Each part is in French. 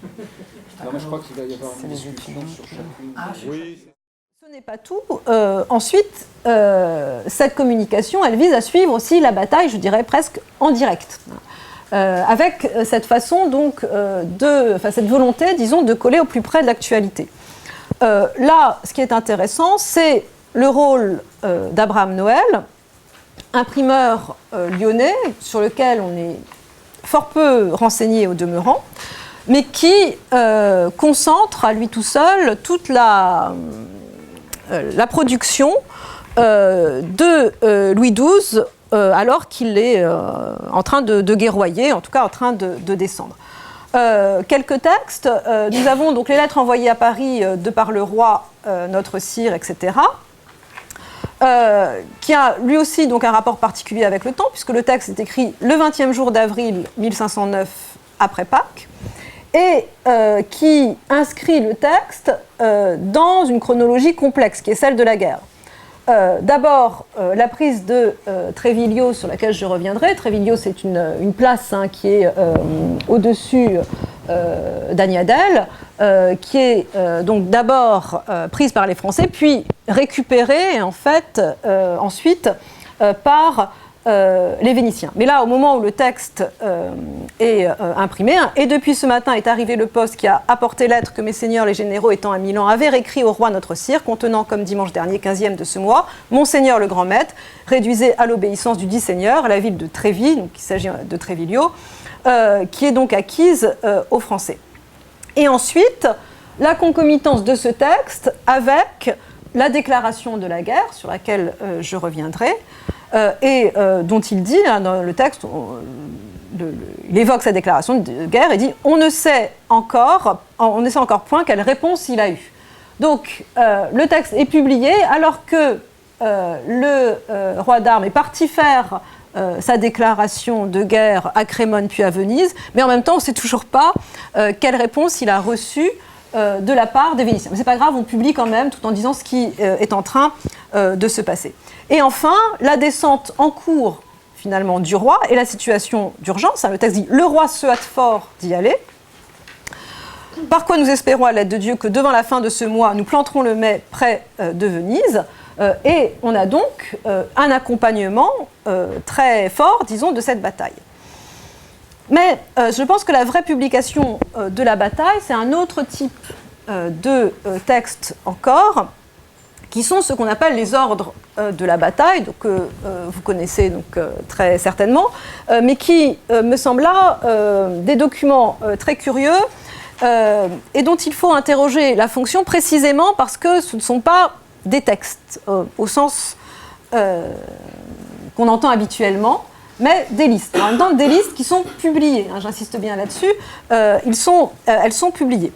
Non, mais je crois qu'il va y avoir une discussion sur chacune. Oui. Ce n'est pas tout. Ensuite, cette communication, elle vise à suivre aussi la bataille, je dirais presque en direct. Avec cette façon, donc, cette volonté, disons, de coller au plus près de l'actualité. Là, ce qui est intéressant, c'est le rôle d'Abraham Noël, imprimeur lyonnais, sur lequel on est fort peu renseigné au demeurant, mais qui concentre à lui tout seul toute la production de Louis XII alors qu'il est en train de guerroyer, en tout cas en train de descendre. Quelques textes. Nous avons donc les lettres envoyées à Paris de par le roi, notre sire, etc., qui a lui aussi donc un rapport particulier avec le temps, puisque le texte est écrit le 20e jour d'avril 1509 après Pâques, et qui inscrit le texte dans une chronologie complexe, qui est celle de la guerre. D'abord, la prise de Treviglio, sur laquelle je reviendrai. Treviglio, c'est une place qui est au-dessus d'Agnadel, qui est donc d'abord prise par les Français, puis récupérée en fait ensuite par les Vénitiens. Mais là, au moment où le texte est imprimé, et depuis ce matin est arrivé le poste qui a apporté lettre que mes seigneurs les généraux étant à Milan avaient réécrit au roi notre sire, contenant comme dimanche dernier, 15e de ce mois, Monseigneur le grand maître, réduisait à l'obéissance du dit seigneur, la ville de Trévis, donc il s'agit de Treviglio, qui est donc acquise aux Français. Et ensuite, la concomitance de ce texte avec la déclaration de la guerre, sur laquelle je reviendrai, et dont il dit, dans le texte, il évoque sa déclaration de guerre et dit « on ne sait encore point quelle réponse il a eue ». Donc, le texte est publié alors que le roi d'Armes est parti faire sa déclaration de guerre à Crémone puis à Venise, mais en même temps, on ne sait toujours pas quelle réponse il a reçue de la part des Vénitiens. Mais ce n'est pas grave, on publie quand même, tout en disant ce qui est en train de se passer. Et enfin, la descente en cours, finalement, du roi et la situation d'urgence. Le texte dit « Le roi se hâte fort d'y aller. Par quoi nous espérons à l'aide de Dieu que devant la fin de ce mois, nous planterons le mai près de Venise. » Et on a donc un accompagnement très fort, disons, de cette bataille. Mais je pense que la vraie publication de la bataille, c'est un autre type de texte encore, qui sont ce qu'on appelle les ordres de la bataille, donc, vous connaissez donc, très certainement, mais qui me semblent là des documents très curieux et dont il faut interroger la fonction précisément parce que ce ne sont pas des textes au sens qu'on entend habituellement, mais des listes. En même temps, des listes qui sont publiées, j'insiste bien là-dessus, elles sont publiées.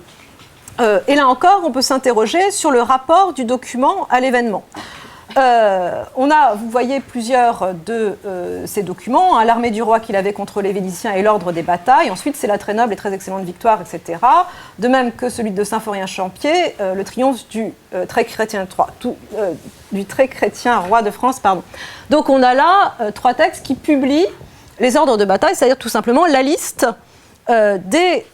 Et là encore, on peut s'interroger sur le rapport du document à l'événement. Vous voyez plusieurs de ces documents, l'armée du roi qu'il avait contre les Vénitiens et l'ordre des batailles. Ensuite, c'est la très noble et très excellente victoire, etc. De même que celui de Saint-Phorien-Champier, le triomphe du très chrétien roi de France. Pardon. Donc on a là trois textes qui publient les ordres de bataille, c'est-à-dire tout simplement la liste des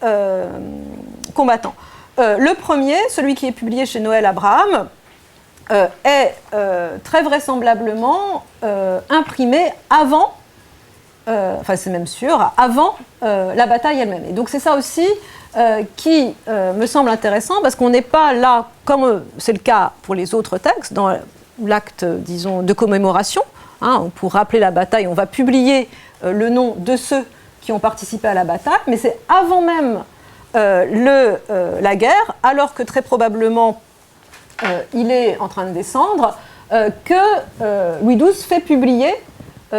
combattants. Le premier, celui qui est publié chez Noël Abraham, est très vraisemblablement imprimé avant, enfin c'est même sûr, avant la bataille elle-même. Et donc c'est ça aussi qui me semble intéressant, parce qu'on n'est pas là, comme c'est le cas pour les autres textes, dans l'acte, disons, de commémoration. Pour rappeler la bataille, on va publier le nom de ceux qui ont participé à la bataille, mais c'est avant même la guerre, alors que très probablement il est en train de descendre, que Louis XII fait publier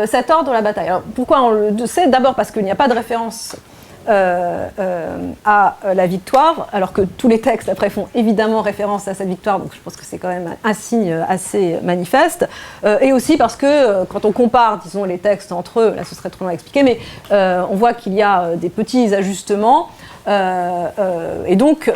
cet ordre de la bataille. Alors, pourquoi on le sait ? D'abord parce qu'il n'y a pas de référence à la victoire, alors que tous les textes après font évidemment référence à cette victoire, donc je pense que c'est quand même un signe assez manifeste, et aussi parce que quand on compare, disons, les textes entre eux, là ce serait trop long à expliquer, mais on voit qu'il y a des petits ajustements, et donc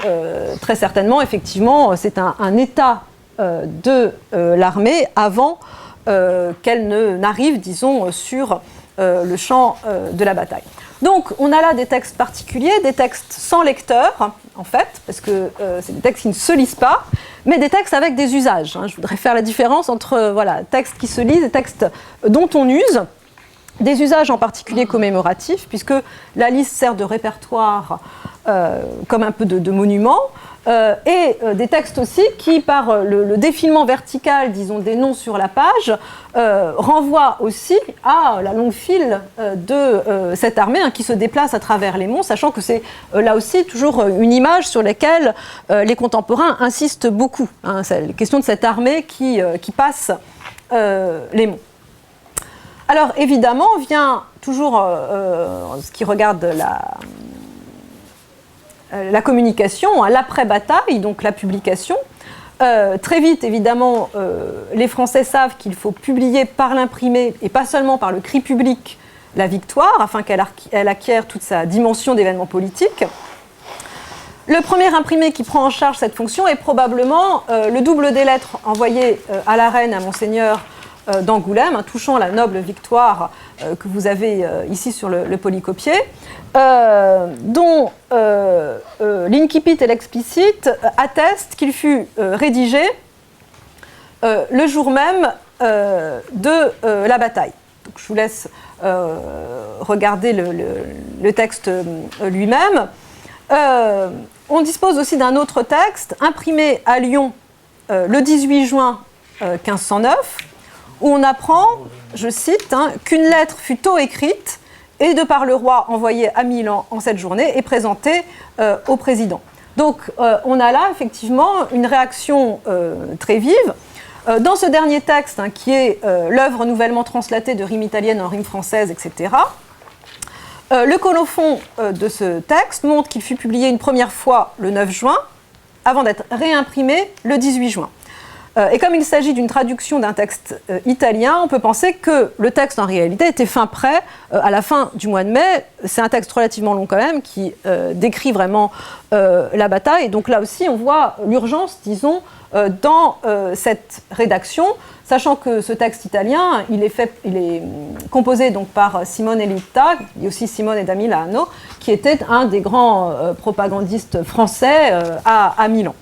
très certainement, effectivement, c'est un état de l'armée avant qu'elle n'arrive, disons, sur le champ de la bataille. Donc, on a là des textes particuliers, des textes sans lecteur, en fait, parce que c'est des textes qui ne se lisent pas, mais des textes avec des usages. Je voudrais faire la différence entre textes qui se lisent et textes dont on use. Des usages en particulier commémoratifs, puisque la liste sert de répertoire comme un peu de monument, et des textes aussi qui, par le défilement vertical, disons, des noms sur la page, renvoient aussi à la longue file de cette armée qui se déplace à travers les monts, sachant que c'est là aussi toujours une image sur laquelle les contemporains insistent beaucoup. C'est la question de cette armée qui passe les monts. Alors évidemment, vient toujours ce qui regarde la communication, l'après-bataille, donc la publication. Très vite, évidemment, les Français savent qu'il faut publier par l'imprimé et pas seulement par le cri public la victoire, afin qu'elle acquiert toute sa dimension d'événement politique. Le premier imprimé qui prend en charge cette fonction est probablement le double des lettres envoyées à la reine, à Monseigneur d'Angoulême, touchant la noble victoire que vous avez ici sur le polycopier, dont l'incipit et l'explicite attestent qu'il fut rédigé le jour même de la bataille. Donc, je vous laisse regarder le texte lui-même. On dispose aussi d'un autre texte imprimé à Lyon le 18 juin 1509, où on apprend, je cite, qu'une lettre fut tôt écrite et de par le roi envoyée à Milan en cette journée et présentée au président. Donc on a là effectivement une réaction très vive. Dans ce dernier texte, qui est l'œuvre nouvellement translatée de rime italienne en rime française, etc., le colophon de ce texte montre qu'il fut publié une première fois le 9 juin, avant d'être réimprimé le 18 juin. Et comme il s'agit d'une traduction d'un texte italien, on peut penser que le texte en réalité était fin prêt à la fin du mois de mai. C'est un texte relativement long quand même qui décrit vraiment la bataille. Et donc là aussi, on voit l'urgence, disons, dans cette rédaction, sachant que ce texte italien, il est composé donc par Simone Elitta, et aussi Simone da Milano, qui était un des grands propagandistes français à Milan.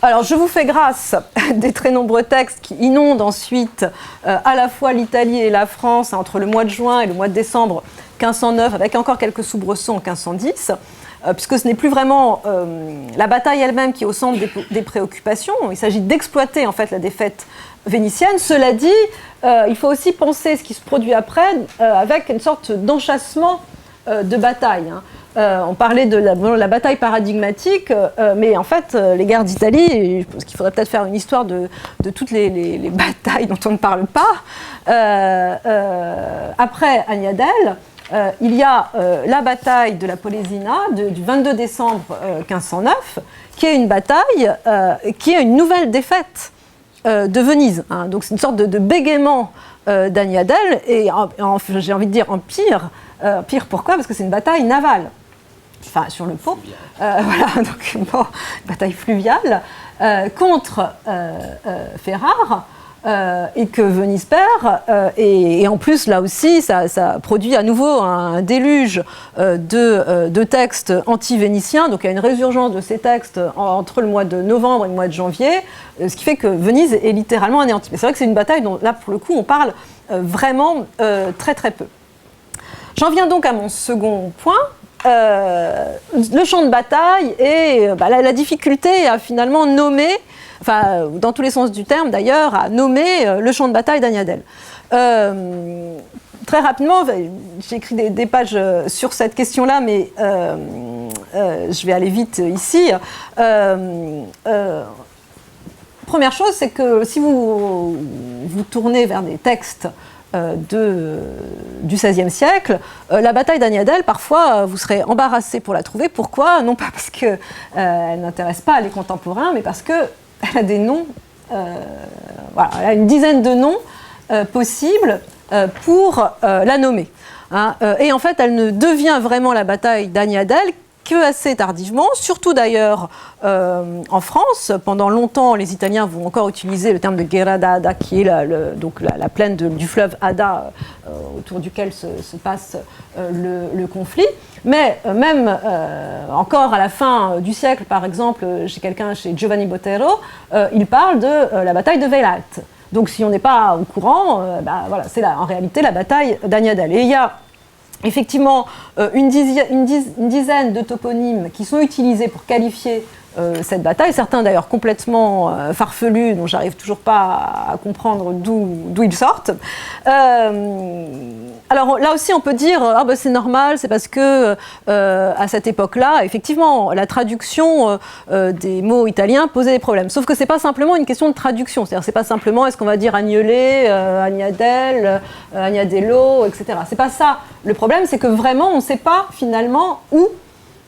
Alors, je vous fais grâce des très nombreux textes qui inondent ensuite à la fois l'Italie et la France entre le mois de juin et le mois de décembre 1509, avec encore quelques soubresauts en 1510, puisque ce n'est plus vraiment la bataille elle-même qui est au centre des préoccupations. Il s'agit d'exploiter en fait la défaite vénitienne. Cela dit, il faut aussi penser ce qui se produit après avec une sorte d'enchâssement de bataille. On parlait de la bataille paradigmatique, mais en fait, les guerres d'Italie, je pense qu'il faudrait peut-être faire une histoire de toutes les batailles dont on ne parle pas. Après Agnadel, il y a la bataille de la Polesina du 22 décembre 1509, qui est une bataille qui est une nouvelle défaite de Venise. Donc c'est une sorte de bégaiement d'Agnadel, et j'ai envie de dire en pire. Pire pourquoi ? Parce que c'est une bataille navale. Enfin, sur le Pô, voilà, donc bon, bataille fluviale contre Ferrare et que Venise perd, et en plus là aussi ça produit à nouveau un déluge de textes anti-vénitiens, donc il y a une résurgence de ces textes entre le mois de novembre et le mois de janvier, ce qui fait que Venise est littéralement anéantie. Mais c'est vrai que c'est une bataille dont là pour le coup on parle vraiment très très peu. J'en viens donc à mon second point. Le champ de bataille et la difficulté à finalement nommer, enfin dans tous les sens du terme d'ailleurs, à nommer le champ de bataille d'Agnadel. Très rapidement, j'ai écrit des pages sur cette question-là, mais je vais aller vite ici. Première chose, c'est que si vous tournez vers des textes du XVIe siècle, la bataille d'Agnadel, parfois, vous serez embarrassé pour la trouver. Pourquoi ? Non pas parce qu'elle n'intéresse pas les contemporains, mais parce qu'elle a des noms, voilà, elle a une dizaine de noms possibles pour la nommer. Et en fait, elle ne devient vraiment la bataille d'Agnadel que assez tardivement, surtout d'ailleurs en France. Pendant longtemps, les Italiens vont encore utiliser le terme de Guerra d'Ada, qui est la plaine du fleuve Ada, autour duquel se passe le conflit. Mais même encore à la fin du siècle, par exemple, chez Giovanni Botero, il parle de la bataille de Velate. Donc si on n'est pas au courant, voilà, c'est en réalité la bataille d'Agnadel. Et il y a effectivement une dizaine de toponymes qui sont utilisés pour qualifier cette bataille, certains d'ailleurs complètement farfelus, dont j'arrive toujours pas à comprendre d'où ils sortent. Alors là aussi on peut dire c'est normal, c'est parce que à cette époque-là, effectivement, la traduction des mots italiens posait des problèmes. Sauf que c'est pas simplement une question de traduction, c'est-à-dire c'est pas simplement est-ce qu'on va dire Agnelé, Agnadel, Agnadello, etc. C'est pas ça. Le problème, c'est que vraiment on ne sait pas finalement où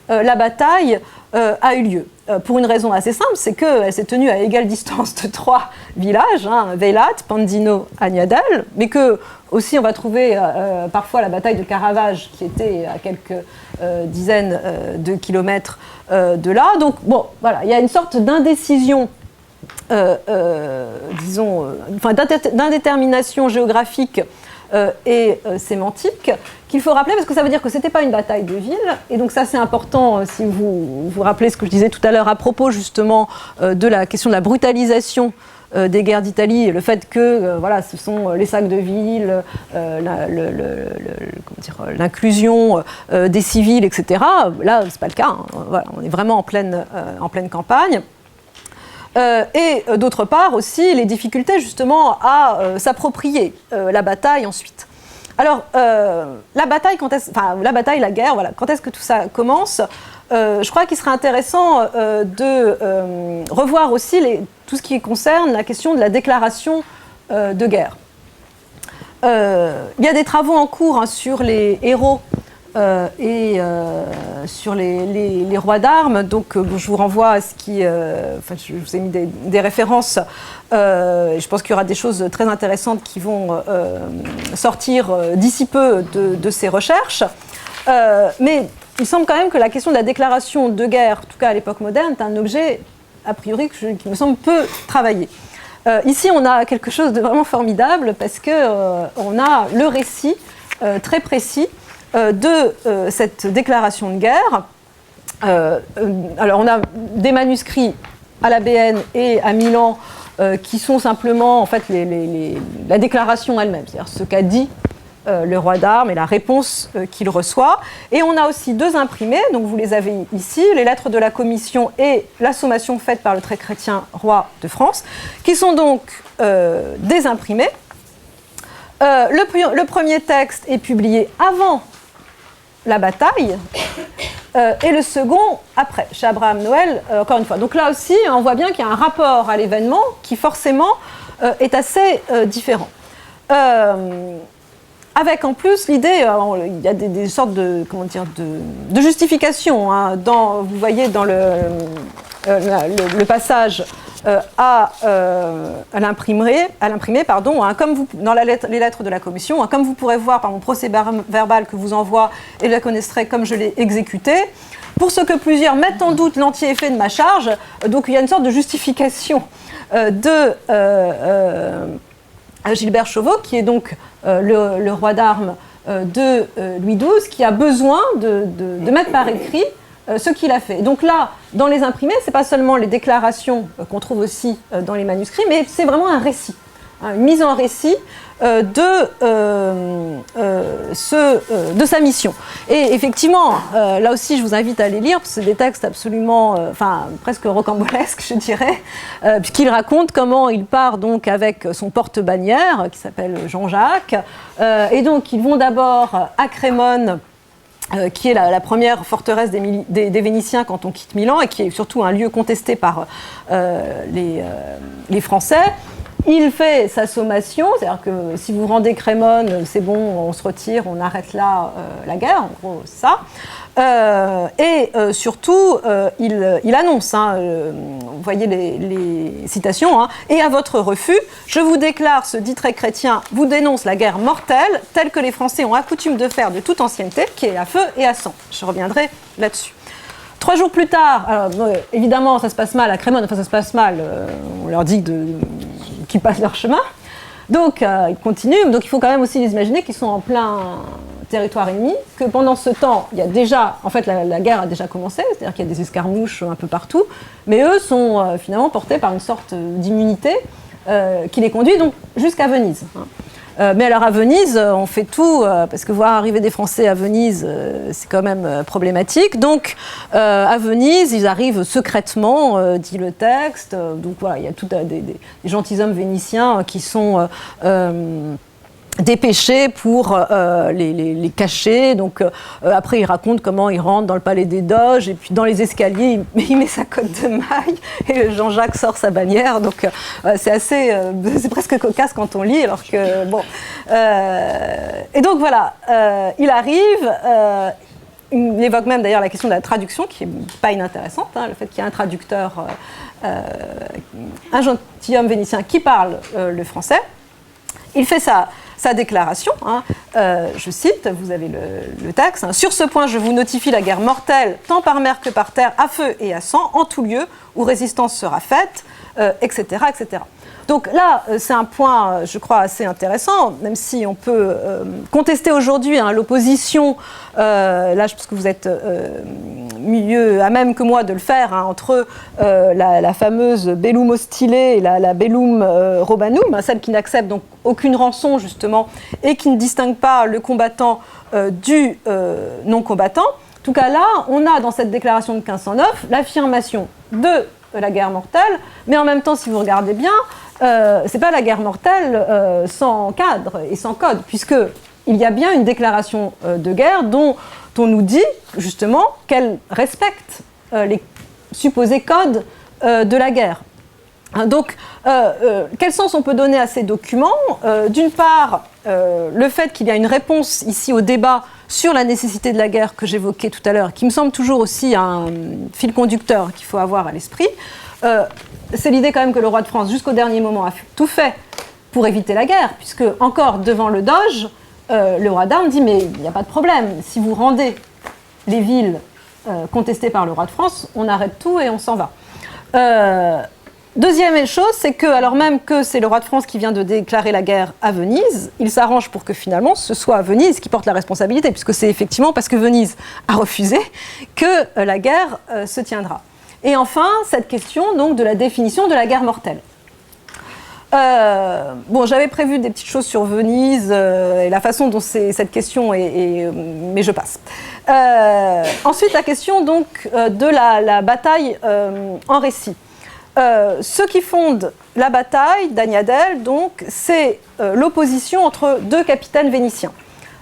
la bataille a eu lieu. Pour une raison assez simple, c'est qu'elle s'est tenue à égale distance de 3 villages, Velate, Pandino, Agnadel, mais que aussi on va trouver parfois la bataille de Caravage qui était à quelques dizaines de kilomètres de là. Donc bon, voilà, il y a une sorte d'indécision, d'indétermination géographique et sémantique qu'il faut rappeler, parce que ça veut dire que ce n'était pas une bataille de ville, et donc ça c'est important si vous vous rappelez ce que je disais tout à l'heure à propos justement de la question de la brutalisation des guerres d'Italie, et le fait que voilà, ce sont les sacs de ville, l'inclusion des civils, etc. Là, c'est pas le cas, voilà, on est vraiment en pleine campagne. Et d'autre part aussi les difficultés justement à s'approprier la bataille ensuite. Alors la bataille, la guerre, voilà, quand est-ce que tout ça commence ? Je crois qu'il serait intéressant de revoir aussi tout ce qui concerne la question de la déclaration de guerre. Il y a des travaux en cours sur les héros et sur les rois d'armes, donc je vous renvoie à ce qui... je vous ai mis des références, je pense qu'il y aura des choses très intéressantes qui vont sortir d'ici peu de ces recherches, mais il semble quand même que la question de la déclaration de guerre, en tout cas à l'époque moderne, est un objet, a priori, qui me semble peu travaillé. Ici, on a quelque chose de vraiment formidable, parce qu'on a le récit très précis de cette déclaration de guerre. Alors on a des manuscrits à la BN et à Milan qui sont simplement en fait la déclaration elle-même, c'est-à-dire ce qu'a dit le roi d'armes et la réponse qu'il reçoit. Et on a aussi 2 imprimés, donc vous les avez ici, les lettres de la commission et la sommation faite par le très chrétien roi de France, qui sont donc désimprimés. Le premier texte est publié avant la bataille, et le second après, chez Abraham Noël, encore une fois. Donc là aussi, on voit bien qu'il y a un rapport à l'événement qui forcément est assez différent. Avec en plus l'idée, il y a des sortes de justification. Vous voyez dans le passage à l'imprimé, comme dans les lettres de la commission, comme vous pourrez voir par mon procès verbal que vous envoie, et le connaîtrez comme je l'ai exécuté, pour ce que plusieurs mettent en doute l'entier effet de ma charge. Donc il y a une sorte de justification de Gilbert Chauveau, qui est donc le roi d'armes de Louis XII, qui a besoin de mettre par écrit ce qu'il a fait. Donc là, dans les imprimés, ce n'est pas seulement les déclarations qu'on trouve aussi dans les manuscrits, mais c'est vraiment un récit, une mise en récit de sa mission. Et effectivement, là aussi, je vous invite à les lire, parce que c'est des textes absolument, presque rocambolesques, je dirais, puisqu'il raconte comment il part donc avec son porte-bannière, qui s'appelle Jean-Jacques, et donc ils vont d'abord à Crémone, qui est la première forteresse des Vénitiens quand on quitte Milan, et qui est surtout un lieu contesté par les Français. Il fait sa sommation, c'est-à-dire que si vous rendez Crémone, c'est bon, on se retire, on arrête là la guerre, en gros, ça. Et surtout, il annonce, vous voyez les citations, et à votre refus, je vous déclare, ce dit très chrétien, vous dénonce la guerre mortelle, telle que les Français ont accoutume de faire de toute ancienneté, qui est à feu et à sang. Je reviendrai là-dessus. 3 jours plus tard, alors, évidemment, ça se passe mal à Crémone, enfin ça se passe mal, on leur dit qu'ils passent leur chemin. Donc, ils continuent. Donc, il faut quand même aussi les imaginer qu'ils sont en plein territoire ennemi, que pendant ce temps, il y a déjà, en fait, la guerre a déjà commencé, c'est-à-dire qu'il y a des escarmouches un peu partout, mais eux sont finalement portés par une sorte d'immunité qui les conduit donc jusqu'à Venise. Mais alors à Venise, on fait tout, parce que voir arriver des Français à Venise, c'est quand même problématique. Donc à Venise, ils arrivent secrètement, dit le texte. Donc voilà, il y a tout des gentilshommes vénitiens qui sont dépêchés pour les cacher. Donc après, il raconte comment il rentre dans le palais des Doges, et puis dans les escaliers, il met sa cotte de maille, et Jean-Jacques sort sa bannière. Donc c'est assez, c'est presque cocasse quand on lit, alors que bon. Et donc voilà, il arrive. Il évoque même d'ailleurs la question de la traduction, qui n'est pas inintéressante, le fait qu'il y ait un traducteur, un gentilhomme vénitien qui parle le français. Il fait sa déclaration, je cite, vous avez le texte, sur ce point je vous notifie la guerre mortelle, tant par mer que par terre, à feu et à sang, en tout lieu où résistance sera faite, etc., etc. Donc là, c'est un point, je crois, assez intéressant, même si on peut contester aujourd'hui l'opposition, là je pense que vous êtes mieux à même que moi de le faire, entre la fameuse Bellum Hostile et la Bellum Romanum, celle qui n'accepte donc aucune rançon justement, et qui ne distingue pas le combattant du non-combattant. En tout cas là, on a dans cette déclaration de 1509 l'affirmation de la guerre mortelle, mais en même temps, si vous regardez bien, c'est pas la guerre mortelle sans cadre et sans code, puisqu'il y a bien une déclaration de guerre dont on nous dit justement qu'elle respecte les supposés codes de la guerre. Donc, quel sens on peut donner à ces documents ? D'une part, le fait qu'il y a une réponse ici au débat sur la nécessité de la guerre que j'évoquais tout à l'heure, qui me semble toujours aussi un fil conducteur qu'il faut avoir à l'esprit. C'est l'idée quand même que le roi de France, jusqu'au dernier moment, a tout fait pour éviter la guerre, puisque encore devant le Doge, le roi d'Armes dit « mais il n'y a pas de problème, si vous rendez les villes contestées par le roi de France, on arrête tout et on s'en va ». Deuxième chose, c'est que, alors même que c'est le roi de France qui vient de déclarer la guerre à Venise, il s'arrange pour que finalement ce soit Venise qui porte la responsabilité, puisque c'est effectivement parce que Venise a refusé que la guerre se tiendra. Et enfin, cette question donc, de la définition de la guerre mortelle. Bon, j'avais prévu des petites choses sur Venise et la façon dont cette question est mais je passe. Ensuite, la question donc de la bataille en récit. Ce qui fonde la bataille d'Agnadel, donc, c'est l'opposition entre deux capitaines vénitiens.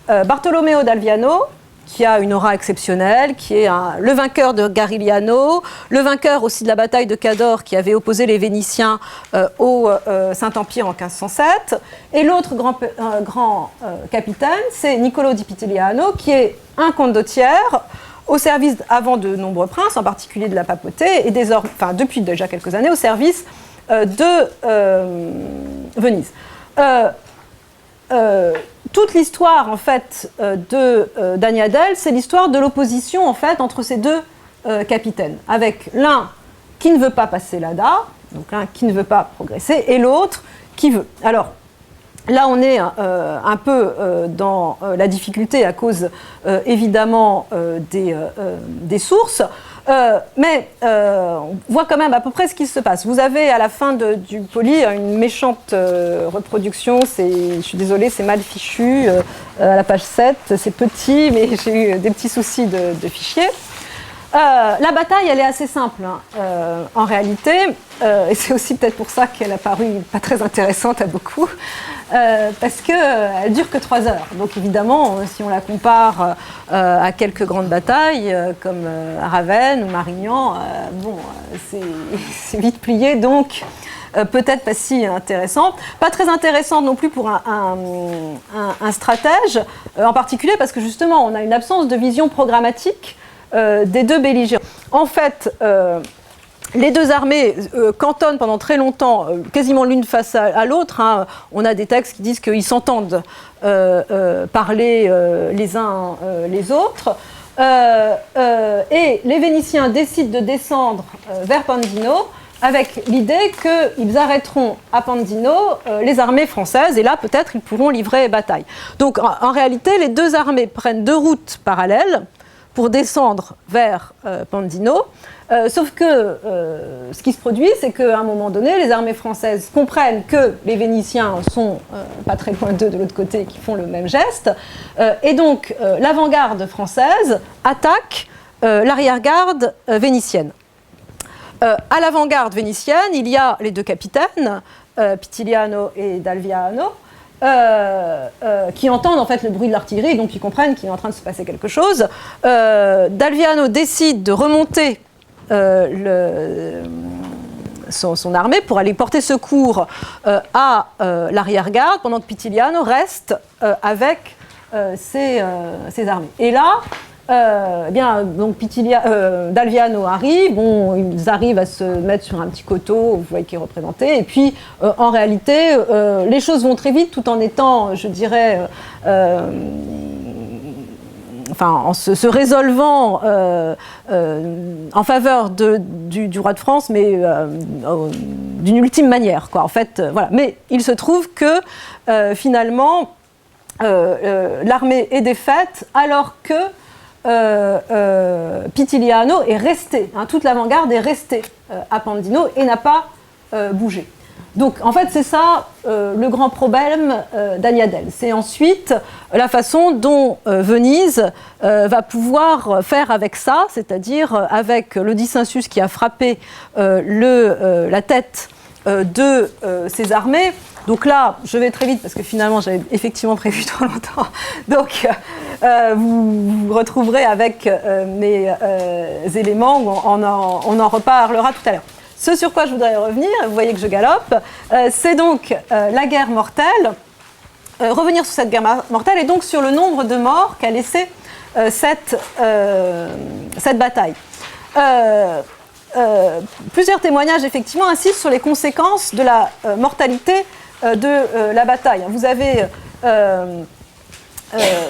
Bartolomeo d'Alviano, qui a une aura exceptionnelle, qui est le vainqueur de Garigliano, le vainqueur aussi de la bataille de Cadore, qui avait opposé les Vénitiens au Saint-Empire en 1507. Et l'autre grand capitaine, c'est Niccolo di Pitiliano, qui est un condottiere, au service avant de nombreux princes, en particulier de la papauté, et désormais, enfin depuis déjà quelques années, au service de Venise. Toute l'histoire en fait d'Agnadel, c'est l'histoire de l'opposition en fait entre ces deux capitaines, avec l'un qui ne veut pas passer l'Adda, donc l'un qui ne veut pas progresser, et l'autre qui veut. Alors là, on est un peu dans la difficulté à cause évidemment des sources, mais on voit quand même à peu près ce qui se passe. Vous avez à la fin du poli une méchante reproduction, je suis désolée, c'est mal fichu, à la page 7, c'est petit, mais j'ai eu des petits soucis de fichier. La bataille, elle est assez simple, en réalité, et c'est aussi peut-être pour ça qu'elle a paru pas très intéressante à beaucoup, parce qu'elle dure que 3 heures. Donc évidemment, si on la compare à quelques grandes batailles, comme à Ravenne ou Marignan, bon, c'est vite plié, donc peut-être pas si intéressante. Pas très intéressante non plus pour un stratège, en particulier parce que justement, on a une absence de vision programmatique des deux belligérants. En fait, les deux armées cantonnent pendant très longtemps, quasiment l'une face à l'autre. On a des textes qui disent qu'ils s'entendent parler les uns les autres. et les Vénitiens décident de descendre vers Pondino avec l'idée qu'ils arrêteront à Pondino les armées françaises et là peut-être ils pourront livrer bataille. Donc en réalité les deux armées prennent deux routes parallèles pour descendre vers Pondino, sauf que ce qui se produit c'est qu'à un moment donné les armées françaises comprennent que les Vénitiens sont pas très loin d'eux de l'autre côté qui font le même geste et donc l'avant-garde française attaque l'arrière-garde vénitienne. À l'avant-garde vénitienne, il y a les deux capitaines, Pitiliano et D'Alviano, qui entendent en fait le bruit de l'artillerie, donc ils comprennent qu'il est en train de se passer quelque chose. D'Alviano décide de remonter son armée pour aller porter secours à l'arrière-garde, pendant que Pitiliano reste avec ses armées. Et là, donc D'Alviano arrive, ils arrivent à se mettre sur un petit coteau, vous voyez qui est représenté, et puis en réalité, les choses vont très vite tout en étant, je dirais, en se résolvant en faveur du roi de France, mais d'une ultime manière, quoi. En fait, voilà. Mais il se trouve que finalement, l'armée est défaite alors que Pitiliano est resté, toute l'avant-garde est restée à Pondino et n'a pas bougé. Donc en fait c'est ça le grand problème d'Agnadel. C'est ensuite la façon dont Venise va pouvoir faire avec ça, c'est-à-dire avec le dissensus qui a frappé la tête de ses armées. Donc là, je vais très vite parce que finalement, j'avais effectivement prévu trop longtemps. Donc, vous retrouverez avec mes éléments, on en reparlera tout à l'heure. Ce sur quoi je voudrais revenir, vous voyez que je galope, c'est donc la guerre mortelle. Revenir sur cette guerre mortelle et donc sur le nombre de morts qu'a laissé cette bataille. Plusieurs témoignages, effectivement, insistent sur les conséquences de la mortalité de la bataille. Vous avez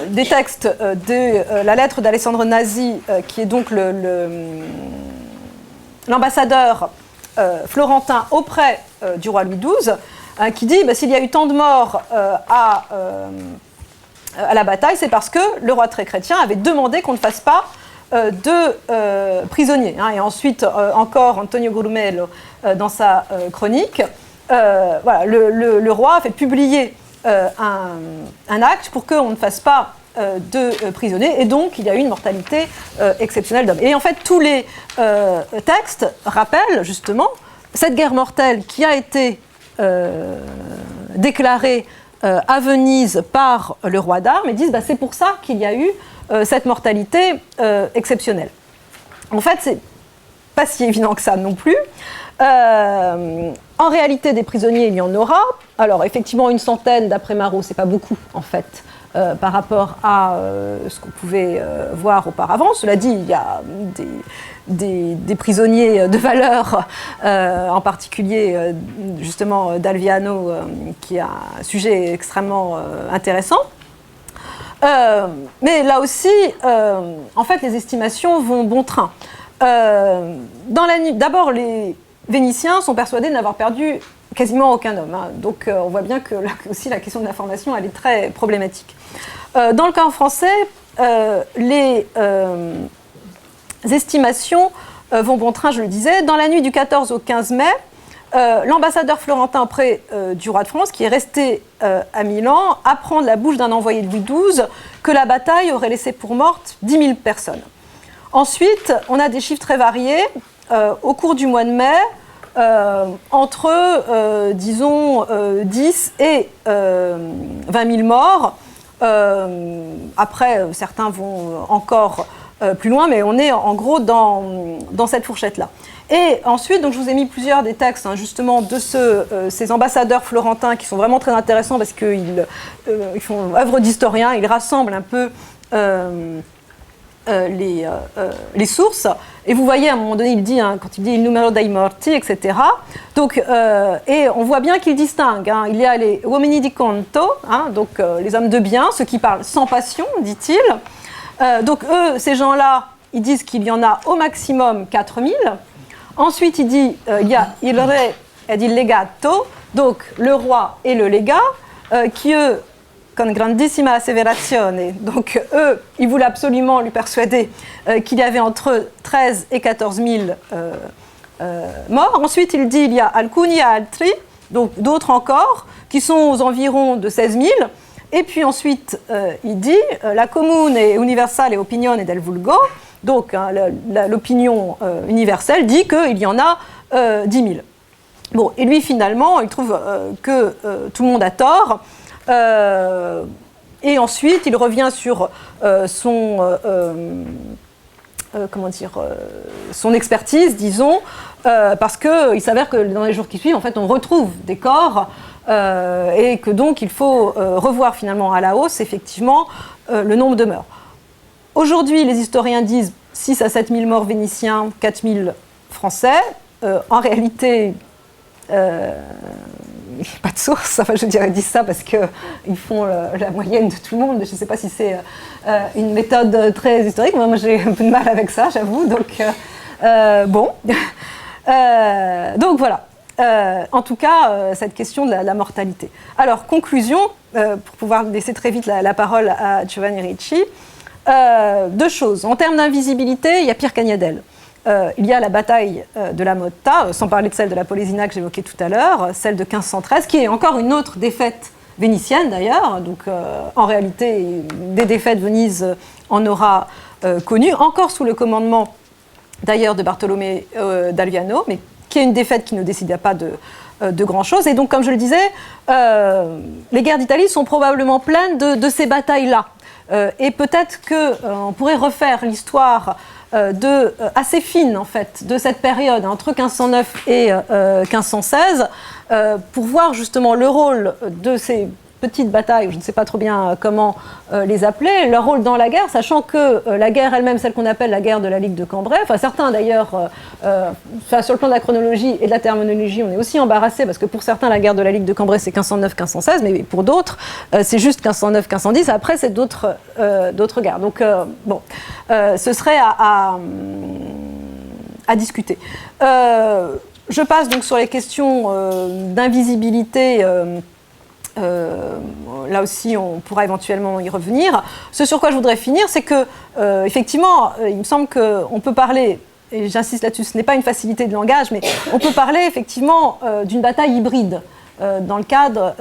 des textes de la lettre d'Alessandro Nasi, qui est donc l'ambassadeur florentin auprès du roi Louis XII, qui dit s'il y a eu tant de morts à la bataille, c'est parce que le roi très chrétien avait demandé qu'on ne fasse pas de prisonniers. Et ensuite, encore Antonio Grumello, dans sa chronique, le roi a fait publier un acte pour qu'on ne fasse pas de prisonniers, et donc il y a eu une mortalité exceptionnelle d'hommes. Et en fait, tous les textes rappellent justement cette guerre mortelle qui a été déclarée à Venise par le roi d'Armes, et disent c'est pour ça qu'il y a eu cette mortalité exceptionnelle. En fait, c'est pas si évident que ça non plus. En réalité, des prisonniers, il y en aura. Alors, effectivement, une centaine, d'après Marot, c'est pas beaucoup, en fait, par rapport à ce qu'on pouvait voir auparavant. Cela dit, il y a des prisonniers de valeur, en particulier, justement, D'Alviano, qui a un sujet extrêmement intéressant. Mais là aussi, en fait, les estimations vont bon train. Dans la nuit, d'abord, les Vénitiens sont persuadés de n'avoir perdu quasiment aucun homme. Donc, on voit bien que là aussi, la question de l'information, elle est très problématique. Dans le cas français, les estimations vont bon train, je le disais. Dans la nuit du 14 au 15 mai, l'ambassadeur florentin auprès du roi de France, qui est resté à Milan, apprend de la bouche d'un envoyé de Louis XII que la bataille aurait laissé pour mortes 10 000 personnes. Ensuite, on a des chiffres très variés. Au cours du mois de mai, entre, disons, 10 et 20 000 morts. Après, certains vont encore plus loin, mais on est en gros dans cette fourchette-là. Et ensuite, donc, je vous ai mis plusieurs des textes, justement, de ces ambassadeurs florentins qui sont vraiment très intéressants parce qu'ils font œuvre d'historien, ils rassemblent un peu les sources. Et vous voyez, à un moment donné, il dit, quand il dit « il numero dei morti », etc. Donc, et on voit bien qu'il distingue. Il y a les uomini di conto, donc les hommes de bien, ceux qui parlent sans passion, dit-il. Donc eux, ces gens-là, ils disent qu'il y en a au maximum 4000. Ensuite, il dit il y a il re ed il legato, donc le roi et le légat, qui eux, con grandissima asseverazione, donc eux, ils voulaient absolument lui persuader qu'il y avait entre 13 et 14 000 morts. Ensuite, il dit il y a alcuni altri, donc d'autres encore, qui sont aux environs de 16 000. Et puis ensuite, il dit la comune universale et opinione del vulgo, donc l'opinion universelle dit qu'il y en a 10 000. Bon, et lui finalement, il trouve que tout le monde a tort. Et ensuite, il revient sur son expertise, disons, parce qu'il s'avère que dans les jours qui suivent, en fait, on retrouve des corps et que donc il faut revoir finalement à la hausse, effectivement, le nombre de morts. Aujourd'hui, les historiens disent 6 à 7 000 morts vénitiens, 4 000 français. En réalité, il n'y a pas de source, enfin je dirais, ils disent ça parce qu'ils font la moyenne de tout le monde. Je ne sais pas si c'est une méthode très historique, moi j'ai un peu de mal avec ça, j'avoue, donc bon. Donc voilà, en tout cas, cette question de la mortalité. Alors, conclusion, pour pouvoir laisser très vite la parole à Giovanni Ricci, 2 choses. En termes d'invisibilité, il y a pire qu'Agnadel. Il y a la bataille de la Motta, sans parler de celle de la Polesina que j'évoquais tout à l'heure, celle de 1513, qui est encore une autre défaite vénitienne d'ailleurs. Donc en réalité, des défaites, Venise en aura connu, encore sous le commandement d'ailleurs de Bartolomé d'Alviano, mais qui est une défaite qui ne décida pas de grand-chose. Et donc, comme je le disais, les guerres d'Italie sont probablement pleines de ces batailles-là. Et peut-être qu'on pourrait refaire l'histoire assez fine, en fait, de cette période entre 1509 et 1516, pour voir justement le rôle de ces petites batailles, je ne sais pas trop bien comment les appeler, leur rôle dans la guerre, sachant que la guerre elle-même, celle qu'on appelle la guerre de la Ligue de Cambrai, enfin certains d'ailleurs, sur le plan de la chronologie et de la terminologie, on est aussi embarrassé, parce que pour certains, la guerre de la Ligue de Cambrai, c'est 1509-1516, mais pour d'autres, c'est juste 1509-1510, après c'est d'autres guerres. Donc bon, ce serait à discuter. Je passe donc sur les questions d'invisibilité. Là aussi, on pourra éventuellement y revenir. Ce sur quoi je voudrais finir, c'est que, effectivement, il me semble qu'on peut parler, et j'insiste là-dessus, ce n'est pas une facilité de langage, mais on peut parler effectivement d'une bataille hybride dans le cadre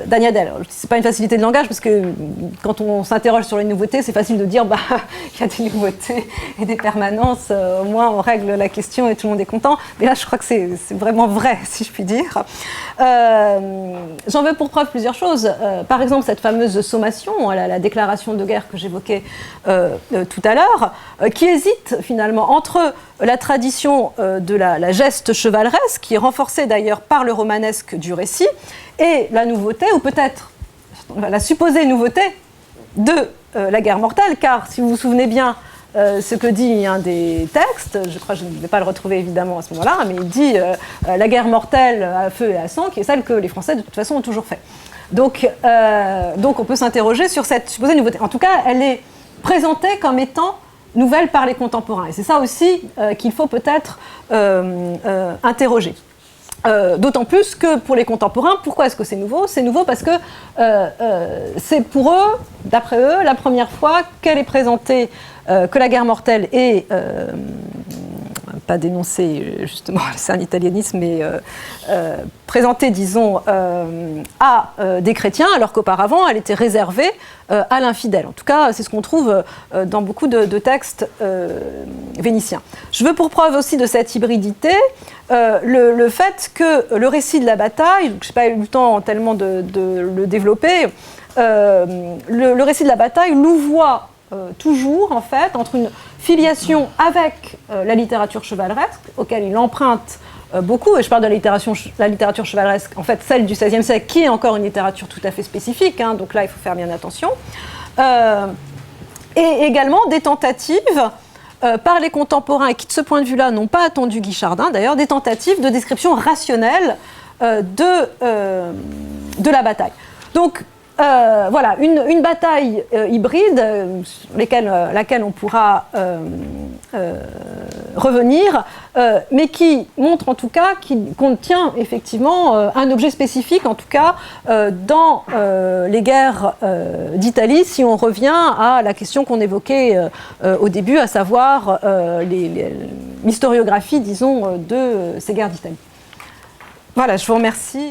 d'Agnadel. Ce n'est pas une facilité de langage, parce que quand on s'interroge sur les nouveautés, c'est facile de dire bah, il y a des nouveautés et des permanences, au moins on règle la question et tout le monde est content. Mais là, je crois que c'est vraiment vrai, si je puis dire. J'en veux pour preuve plusieurs choses. Par exemple, cette fameuse sommation, la déclaration de guerre que j'évoquais tout à l'heure, qui hésite finalement entre la tradition de la geste chevaleresque, qui est renforcée d'ailleurs par le romanesque du récit, et la nouveauté, ou peut-être la supposée nouveauté de la guerre mortelle, car si vous vous souvenez bien ce que dit un des textes, je crois que je ne vais pas le retrouver évidemment à ce moment-là, mais il dit la guerre mortelle à feu et à sang, qui est celle que les Français de toute façon ont toujours fait. Donc on peut s'interroger sur cette supposée nouveauté. En tout cas, elle est présentée comme étant nouvelle par les contemporains. Et c'est ça aussi qu'il faut peut-être interroger. D'autant plus que pour les contemporains, pourquoi est-ce que c'est nouveau ? C'est nouveau parce que c'est pour eux, d'après eux, la première fois qu'elle est présentée, que la guerre mortelle est pas dénoncée, justement, c'est un italianisme, mais présentée, disons, à des chrétiens, alors qu'auparavant, elle était réservée à l'infidèle. En tout cas, c'est ce qu'on trouve dans beaucoup de textes vénitiens. Je veux pour preuve aussi de cette hybridité le fait que le récit de la bataille, je n'ai pas eu le temps tellement de le développer, le récit de la bataille louvoie toujours, en fait, entre une filiation avec la littérature chevaleresque, auquel il emprunte beaucoup, et je parle de la littérature chevaleresque, en fait, celle du XVIe siècle, qui est encore une littérature tout à fait spécifique, hein, donc là, il faut faire bien attention, et également des tentatives par les contemporains, et qui, de ce point de vue-là, n'ont pas attendu Guichardin, d'ailleurs, des tentatives de description rationnelle de la bataille. Donc, voilà, une bataille hybride, sur laquelle on pourra revenir, mais qui montre en tout cas qu'il contient effectivement un objet spécifique, en tout cas dans les guerres d'Italie, si on revient à la question qu'on évoquait au début, à savoir l'historiographie, disons, de ces guerres d'Italie. Voilà, je vous remercie.